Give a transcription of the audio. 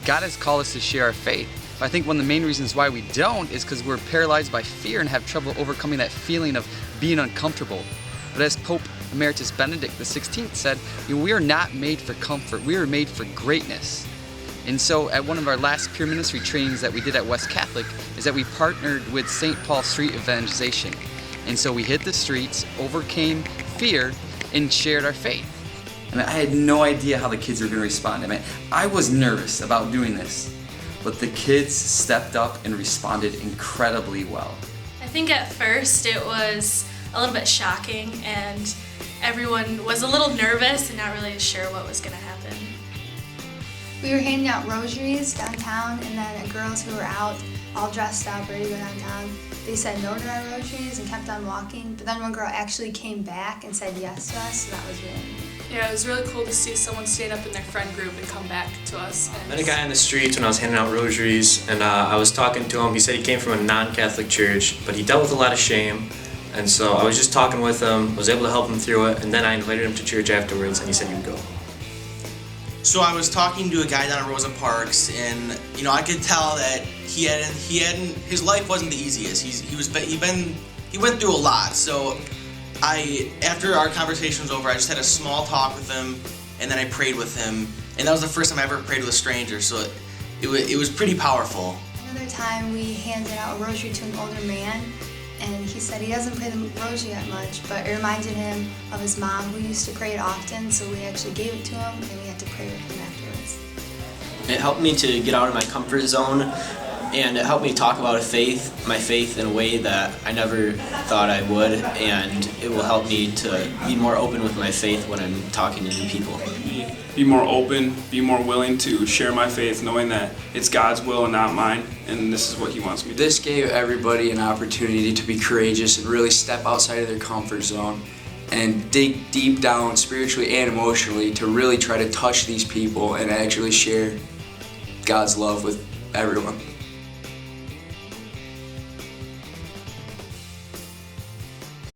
God has called us to share our faith. But I think one of the main reasons why we don't is because we're paralyzed by fear and have trouble overcoming that feeling of being uncomfortable. But as Pope Emeritus Benedict XVI said, we are not made for comfort, we are made for greatness. And so at one of our last peer ministry trainings that we did at West Catholic is that we partnered with St. Paul Street Evangelization. And so we hit the streets, overcame fear, and shared our faith. I had no idea how the kids were going to respond. I was nervous about doing this, but the kids stepped up and responded incredibly well. I think at first it was a little bit shocking and everyone was a little nervous and not really sure what was going to happen. We were handing out rosaries downtown, and then girls who were out all dressed up, ready to go downtown, they said no to our rosaries and kept on walking, but then one girl actually came back and said yes to us, so that was really neat. Yeah, it was really cool to see someone stand up in their friend group and come back to us. I met a guy in the streets when I was handing out rosaries, and I was talking to him. He said he came from a non-Catholic church, but he dealt with a lot of shame, and so I was just talking with him, was able to help him through it, and then I invited him to church afterwards, and he said he would go. So I was talking to a guy down at Rosa Parks, and I could tell that his life wasn't the easiest. He went through a lot. So after our conversation was over, I just had a small talk with him, and then I prayed with him, and that was the first time I ever prayed with a stranger. So it was pretty powerful. Another time we handed out a rosary to an older man, and he said he doesn't pray the rosary that much, but it reminded him of his mom who used to pray it often, so we actually gave it to him and we had to pray with him afterwards. It helped me to get out of my comfort zone, and it helped me talk about my faith in a way that I never thought I would, and it will help me to be more open with my faith when I'm talking to new people. Be more open, be more willing to share my faith, knowing that it's God's will and not mine, and this is what He wants me to do. This gave everybody an opportunity to be courageous and really step outside of their comfort zone and dig deep down spiritually and emotionally to really try to touch these people and actually share God's love with everyone.